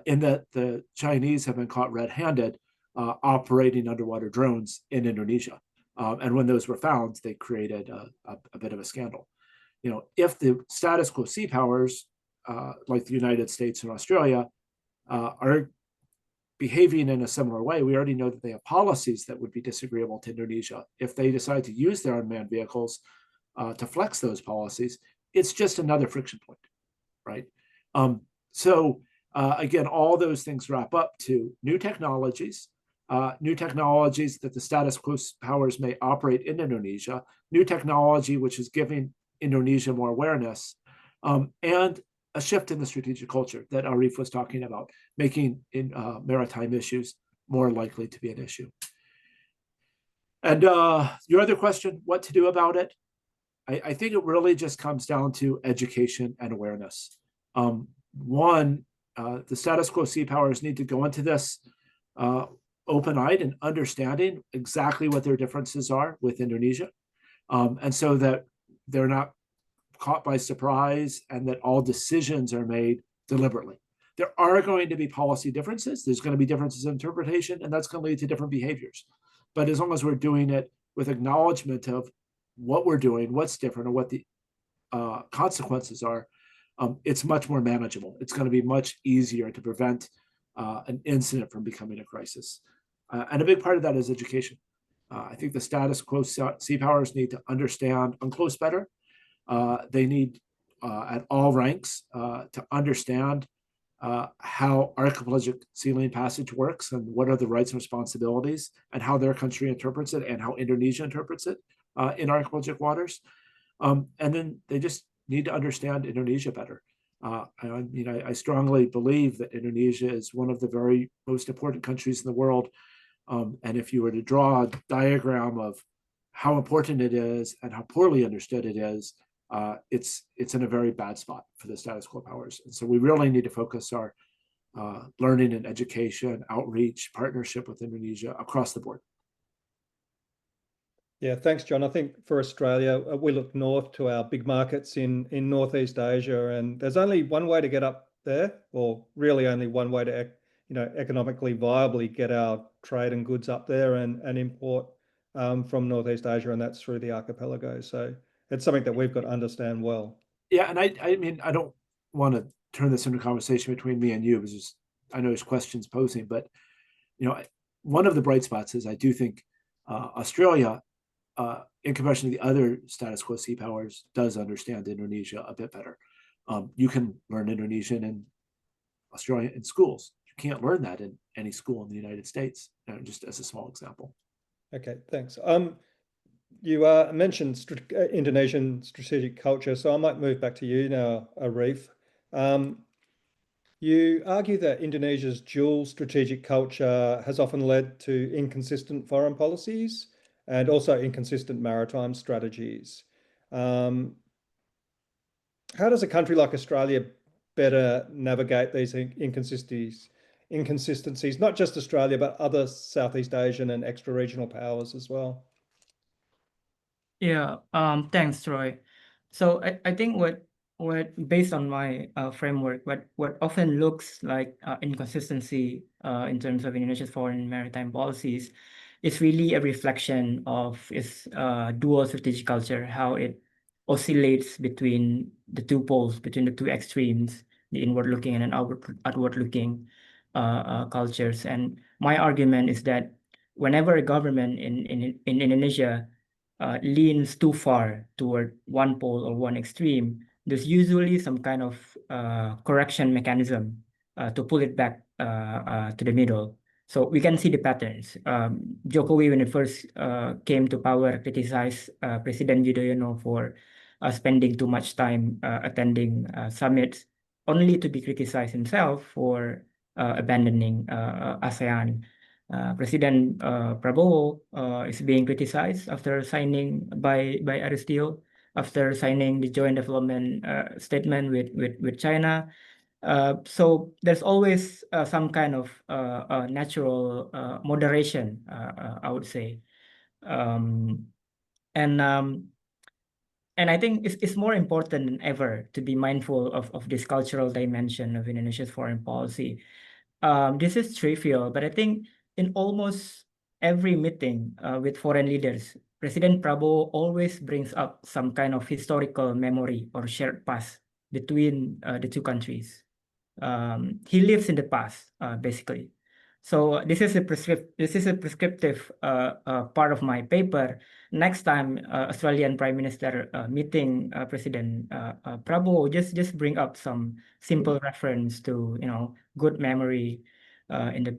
Speaker 5: in that the Chinese have been caught red-handed operating underwater drones in Indonesia. And when those were found, they created a bit of a scandal. If the status quo sea powers, like the United States and Australia, are behaving in a similar way, we already know that they have policies that would be disagreeable to Indonesia. If they decide to use their unmanned vehicles to flex those policies, it's just another friction point, right? So again, all those things wrap up to new technologies that the status quo powers may operate in Indonesia, new technology which is giving Indonesia more awareness, and a shift in the strategic culture that Arif was talking about, making maritime issues more likely to be an issue. And your other question, what to do about it? I think it really just comes down to education and awareness. One, the status quo sea powers need to go into this open-eyed and understanding exactly what their differences are with Indonesia, and so that they're not caught by surprise and that all decisions are made deliberately. There are going to be policy differences. There's going to be differences in interpretation, and that's going to lead to different behaviors. But as long as we're doing it with acknowledgement of what we're doing, what's different, or what the consequences are, it's much more manageable. It's going to be much easier to prevent an incident from becoming a crisis. And a big part of that is education. I think the status quo sea powers need to understand UNCLOS better. They need at all ranks to understand how archipelagic sea lane passage works and what are the rights and responsibilities and how their country interprets it and how Indonesia interprets it in archipelagic waters. And then they just need to understand Indonesia better. I strongly believe that Indonesia is one of the very most important countries in the world. And if you were to draw a diagram of how important it is and how poorly understood it is, it's in a very bad spot for the status quo powers. And so we really need to focus our learning and education, outreach, partnership with Indonesia across the board.
Speaker 1: Yeah, thanks, John. I think for Australia, we look north to our big markets in Northeast Asia, and there's only one way to get up there, or really only one way to economically viably get our trade and goods up there and import from Northeast Asia, and that's through the archipelago. So it's something that we've got to understand well.
Speaker 5: Yeah, and I mean, I don't want to turn this into a conversation between me and you, because I know there's questions posing, but one of the bright spots is I do think Australia, in comparison to the other status quo sea powers, does understand Indonesia a bit better. You can learn Indonesian in Australia in schools. You can't learn that in any school in the United States, just as a small example.
Speaker 1: Okay, thanks. You mentioned Indonesian strategic culture, so I might move back to you now, Arif. You argue that Indonesia's dual strategic culture has often led to inconsistent foreign policies and also inconsistent maritime strategies. How does a country like Australia better navigate these inconsistencies, not just Australia, but other Southeast Asian and extra-regional powers as well?
Speaker 2: Yeah, thanks, Troy. So I think what based on my framework, what often looks like inconsistency in terms of Indonesia's foreign and maritime policies is really a reflection of its dual strategic culture, how it oscillates between the two poles, between the two extremes, the inward-looking and an outward-looking cultures. And my argument is that whenever a government in Indonesia leans too far toward one pole or one extreme, there's usually some kind of correction mechanism to pull it back to the middle. So we can see the patterns. Jokowi, when he first came to power, criticized President Yudhoyono for spending too much time attending summits, only to be criticized himself for abandoning ASEAN. President Prabowo is being criticized after signing by Aristyo, after signing the joint development statement with China. So there's always some kind of natural moderation, I would say. And I think it's more important than ever to be mindful of this cultural dimension of Indonesia's foreign policy. This is trivial, but I think in almost every meeting with foreign leaders, President Prabowo always brings up some kind of historical memory or shared past between the two countries. He lives in the past, basically. So this is a prescriptive part of my paper. Next time Australian Prime Minister meeting President Prabowo, just bring up some simple reference to good memory in the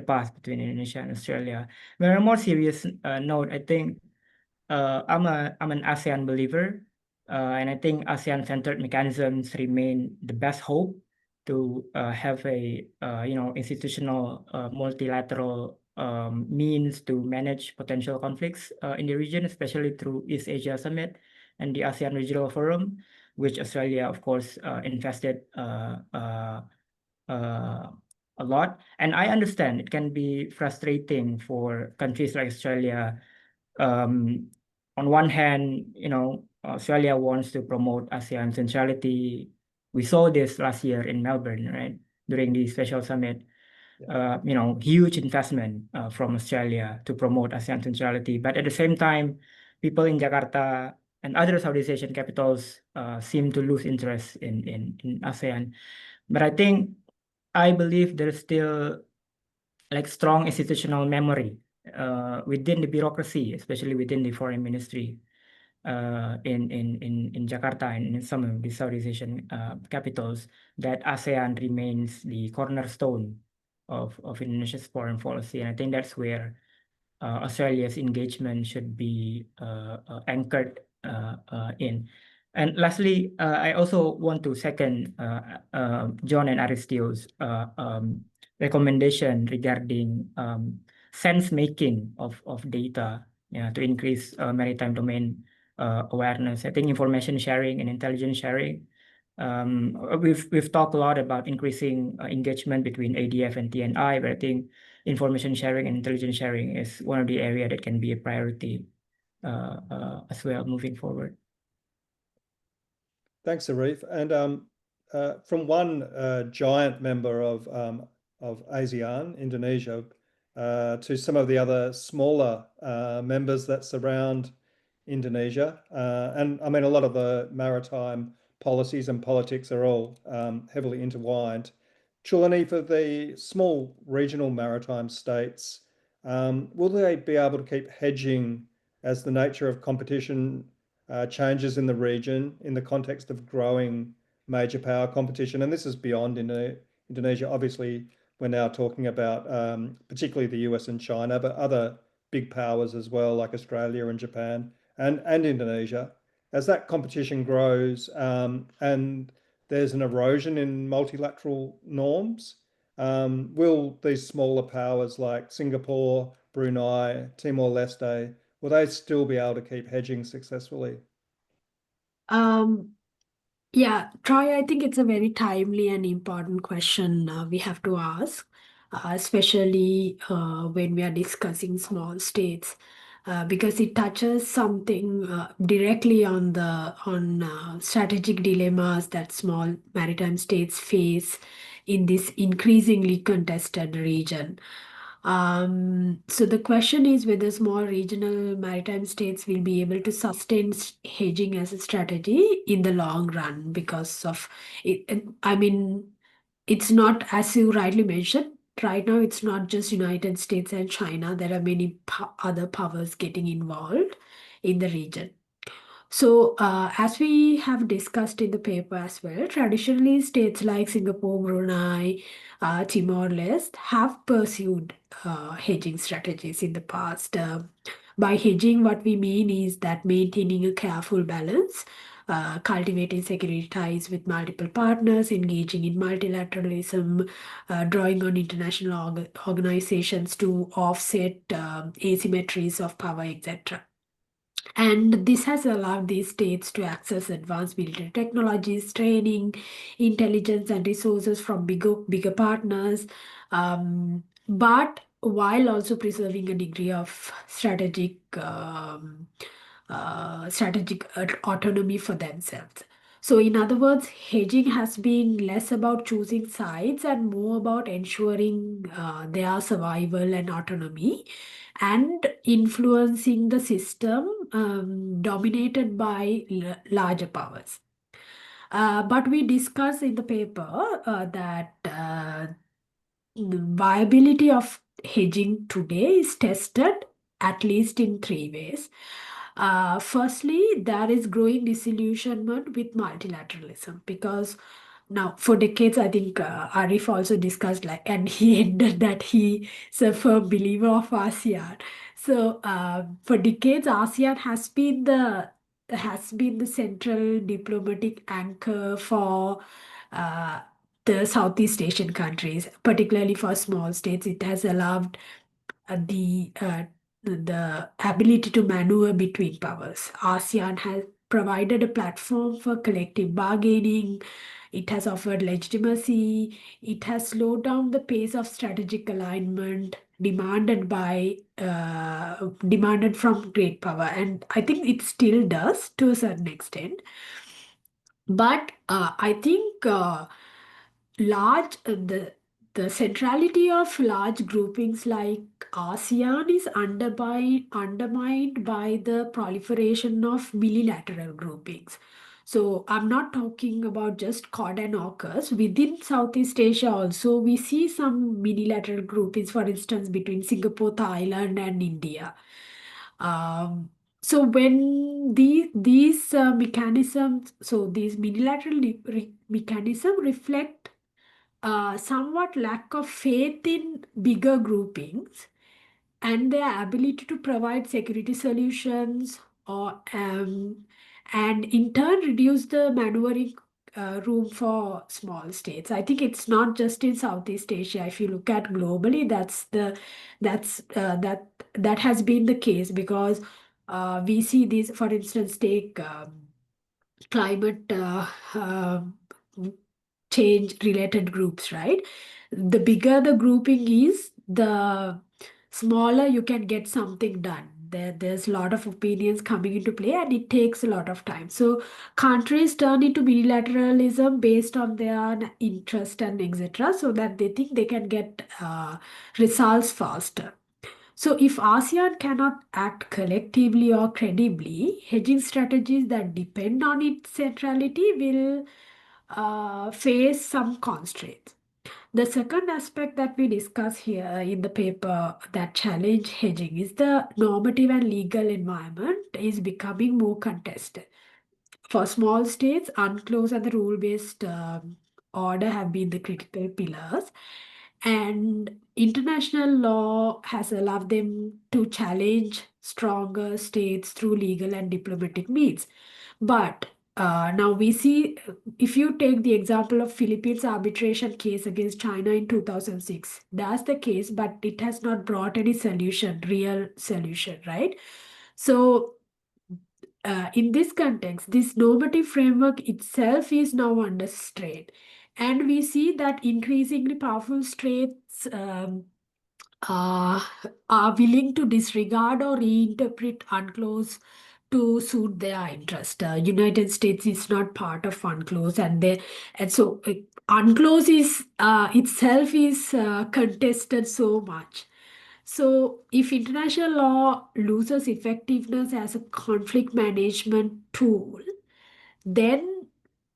Speaker 2: past between Indonesia and Australia. But on a more serious note, I think I'm an ASEAN believer, and I think ASEAN-centered mechanisms remain the best hope to have a institutional multilateral means to manage potential conflicts in the region, especially through East Asia Summit and the ASEAN Regional Forum, which Australia, of course, invested a lot. And I understand it can be frustrating for countries like Australia. On one hand, Australia wants to promote ASEAN centrality. We saw this last year in Melbourne, right? During the special summit, huge investment from Australia to promote ASEAN centrality. But at the same time, people in Jakarta and other Southeast Asian capitals seem to lose interest in ASEAN. But I believe there's still like strong institutional memory within the bureaucracy, especially within the foreign ministry in Jakarta and in some of the Southeast Asian capitals, that ASEAN remains the cornerstone of Indonesia's foreign policy. And I think that's where Australia's engagement should be anchored in. And lastly, I also want to second John and Aristyo's recommendation regarding sense making of data to increase maritime domain awareness. I think information sharing and intelligence sharing. We've talked a lot about increasing engagement between ADF and TNI, but I think information sharing and intelligence sharing is one of the areas that can be a priority as well moving forward.
Speaker 1: Thanks, Arif. And from one giant member of ASEAN, Indonesia, to some of the other smaller members that surround Indonesia. And I mean, a lot of the maritime policies and politics are all heavily intertwined. Chulanee, for the small regional maritime states, will they be able to keep hedging as the nature of competition changes in the region in the context of growing major power competition? And this is beyond Indonesia. Obviously, we're now talking about particularly the US and China, but other big powers as well, like Australia and Japan and Indonesia. As that competition grows and there's an erosion in multilateral norms, will these smaller powers like Singapore, Brunei, Timor-Leste, will they still be able to keep hedging successfully?
Speaker 3: Yeah, Troy, I think it's a very timely and important question we have to ask, especially when we are discussing small states, because it touches something directly on strategic dilemmas that small maritime states face in this increasingly contested region. So the question is whether small regional maritime states will be able to sustain hedging as a strategy in the long run because of it. I mean, it's not, as you rightly mentioned, right now it's not just United States and China. There are many other powers getting involved in the region. So, as we have discussed in the paper as well, traditionally states like Singapore, Brunei, Timor-Leste have pursued hedging strategies in the past. By hedging, what we mean is that maintaining a careful balance, cultivating security ties with multiple partners, engaging in multilateralism, drawing on international organizations to offset asymmetries of power, etc. And this has allowed these states to access advanced military technologies, training, intelligence, and resources from bigger partners, but while also preserving a degree of strategic autonomy for themselves. So, in other words, hedging has been less about choosing sides and more about ensuring their survival and autonomy and influencing the system dominated by larger powers. But we discuss in the paper that the viability of hedging today is tested at least in three ways. Firstly, there is growing disillusionment with multilateralism because now for decades, I think Arif also discussed and he ended that he is a firm believer of ASEAN. So for decades, ASEAN has been the central diplomatic anchor for the Southeast Asian countries, particularly for small states. It has allowed the ability to maneuver between powers. ASEAN has provided a platform for collective bargaining. It has offered legitimacy. It has slowed down the pace of strategic alignment demanded from great power, and I think it still does to a certain extent. But I think the centrality of large groupings like ASEAN is undermined by the proliferation of bilateral groupings. So I'm not talking about just Quad and AUKUS. Within Southeast Asia also, we see some unilateral groupings, for instance, between Singapore, Thailand, and India. So when these mechanisms, so these unilateral mechanisms reflect somewhat lack of faith in bigger groupings and their ability to provide security solutions or and in turn reduce the maneuvering room for small states. I think it's not just in Southeast Asia. If you look at globally, that has been the case because we see these, for instance, take climate change related groups, right? The bigger the grouping is, the smaller you can get something done. There's a lot of opinions coming into play and it takes a lot of time. So countries turn into bilateralism based on their interest and etc. so that they think they can get results faster. So if ASEAN cannot act collectively or credibly, hedging strategies that depend on its centrality will face some constraints. The second aspect that we discuss here in the paper that challenge hedging is the normative and legal environment is becoming more contested. For small states, UNCLOS and the rule-based order have been the critical pillars, and international law has allowed them to challenge stronger states through legal and diplomatic means. But now we see, if you take the example of Philippines arbitration case against China in 2006, that's the case, but it has not brought any solution, real solution, right? So in this context, this normative framework itself is now under strain. And we see that increasingly powerful states are willing to disregard or reinterpret UNCLOS to suit their interest. United States is not part of UNCLOS, and so UNCLOS is itself is contested so much. So if international law loses effectiveness as a conflict management tool, then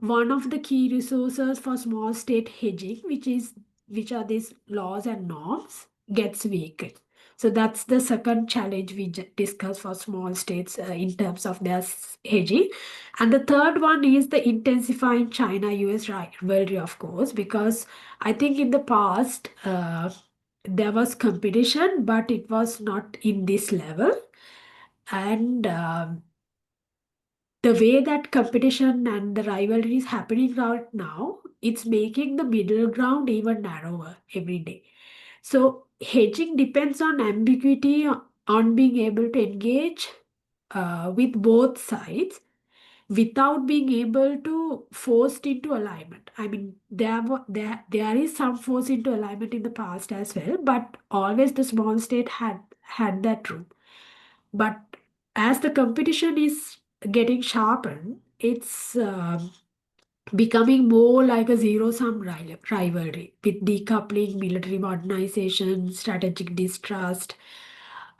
Speaker 3: one of the key resources for small state hedging, which are these laws and norms, gets weakened. So that's the second challenge we discuss for small states in terms of their hedging. And the third one is the intensifying China-US rivalry, of course, because I think in the past there was competition, but it was not in this level. And the way that competition and the rivalry is happening right now, it's making the middle ground even narrower every day. So hedging depends on ambiguity, on being able to engage with both sides without being able to forced into alignment. I mean, there is some force into alignment in the past as well, but always the small state had that room. But as the competition is getting sharpened, it's becoming more like a zero-sum rivalry with decoupling, military modernization, strategic distrust,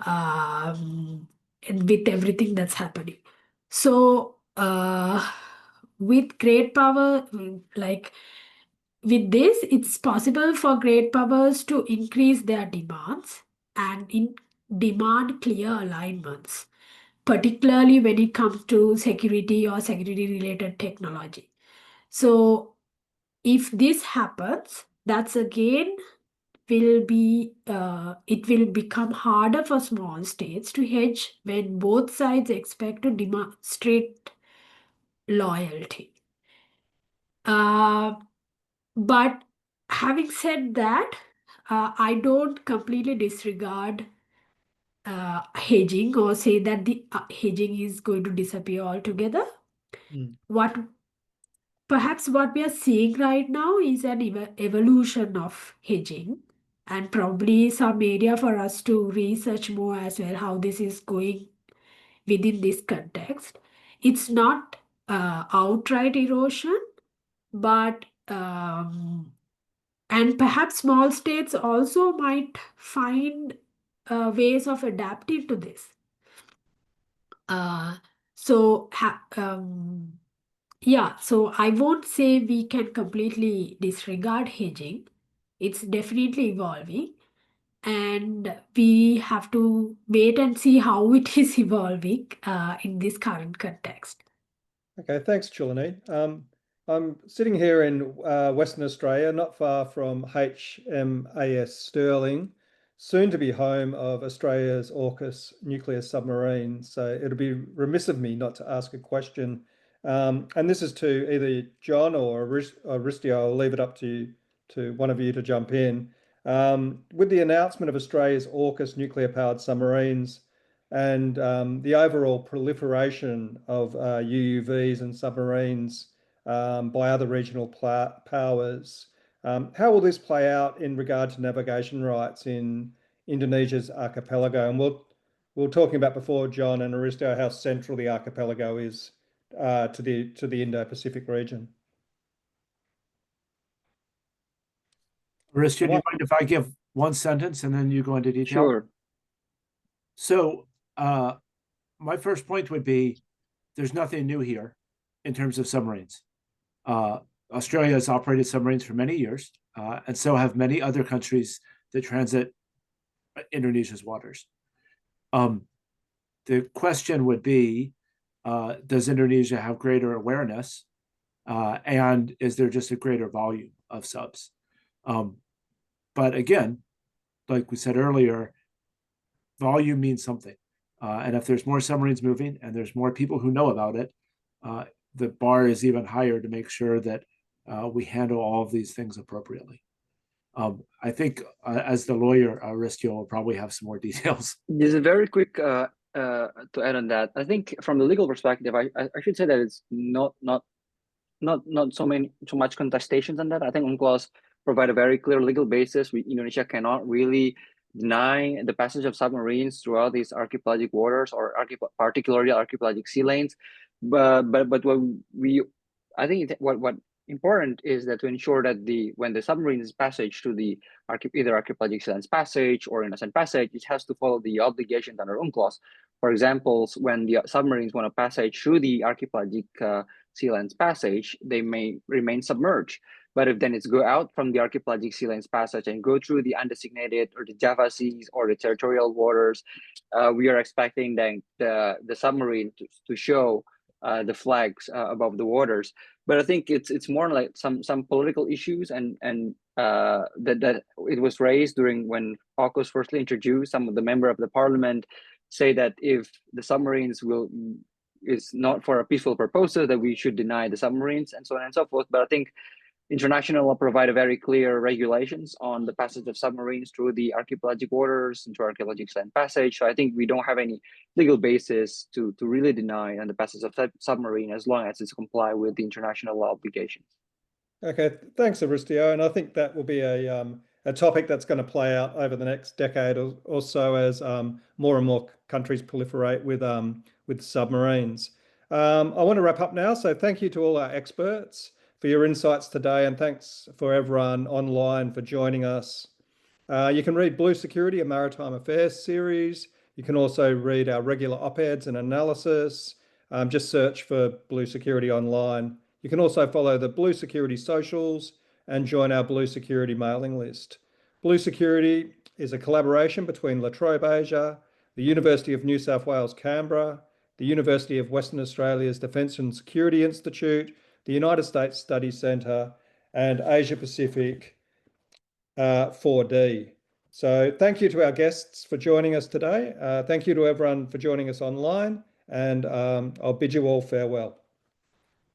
Speaker 3: and with everything that's happening. So, with great power, like with this, it's possible for great powers to increase their demands and demand clear alignments, particularly when it comes to security or security-related technology. So if this happens, that's again will be it will become harder for small states to hedge when both sides expect to demonstrate loyalty. But having said that, I don't completely disregard hedging or say that the hedging is going to disappear altogether. Perhaps what we are seeing right now is an evolution of hedging, and probably some area for us to research more as well how this is going within this context. It's not outright erosion, but And perhaps small states also might find ways of adapting to this. So yeah, so I won't say we can completely disregard hedging. It's definitely evolving, and we have to wait and see how it is evolving in this current context.
Speaker 1: Okay, thanks, Chulanee. I'm sitting here in Western Australia, not far from HMAS Stirling, soon to be home of Australia's AUKUS nuclear submarine. So it'll be remiss of me not to ask a question. And this is to either John or Aristyo. I'll leave it up to one of you to jump in. With the announcement of Australia's AUKUS nuclear-powered submarines, and the overall proliferation of UUVs and submarines by other regional powers. How will this play out in regard to navigation rights in Indonesia's archipelago? And we were talking about before, John and Aristyo, how central the archipelago is to the Indo-Pacific region.
Speaker 5: Aristyo, do you mind if I give one sentence and then you go into detail?
Speaker 4: Sure.
Speaker 5: So my first point would be there's nothing new here in terms of submarines. Australia has operated submarines for many years, and so have many other countries that transit Indonesia's waters. The question would be, does Indonesia have greater awareness, and is there just a greater volume of subs? But again, like we said earlier, volume means something. And if there's more submarines moving and there's more people who know about it, the bar is even higher to make sure that we handle all of these things appropriately. I think as the lawyer, Aristyo will probably have some more details.
Speaker 4: Just a very quick to add on that. I think from the legal perspective, I should say that it's not so much contestations on that. I think UNCLOS provide a very clear legal basis. Indonesia cannot really deny the passage of submarines throughout these archipelagic waters or particularly archipelagic sea lanes. But I think what important is that to ensure that when the submarine's passage to the either archipelagic sea lanes passage or innocent passage, it has to follow the obligations under UNCLOS. For example, when the submarines want to passage through the archipelagic sea lanes passage, they may remain submerged. But if then it's go out from the archipelagic sea lanes passage and go through the undesignated or the Java Seas or the territorial waters, we are expecting then the submarine to show the flags above the waters. But I think it's more like some political issues and that it was raised during when AUKUS firstly introduced. Some of the member of the parliament say that if the submarines is not for a peaceful purposes, that we should deny the submarines and so on and so forth. But I think international law provide a very clear regulations on the passage of submarines through the archipelagic waters into archipelagic land passage. So I think we don't have any legal basis to really deny on the passage of submarine as long as it's comply with the international law obligations.
Speaker 1: Okay, thanks, Aristyo. And I think that will be a topic that's going to play out over the next decade or so as more and more countries proliferate with submarines. I want to wrap up now. So thank you to all our experts for your insights today, and thanks for everyone online for joining us. You can read Blue Security, a Maritime Affairs series. You can also read our regular op-eds and analysis. Just search for Blue Security online. You can also follow the Blue Security socials and join our Blue Security mailing list. Blue Security is a collaboration between La Trobe Asia, the University of New South Wales, Canberra, the University of Western Australia's Defence and Security Institute, the United States Study Centre, and Asia Pacific 4D. So thank you to our guests for joining us today. Thank you to everyone for joining us online, and I'll bid you all farewell.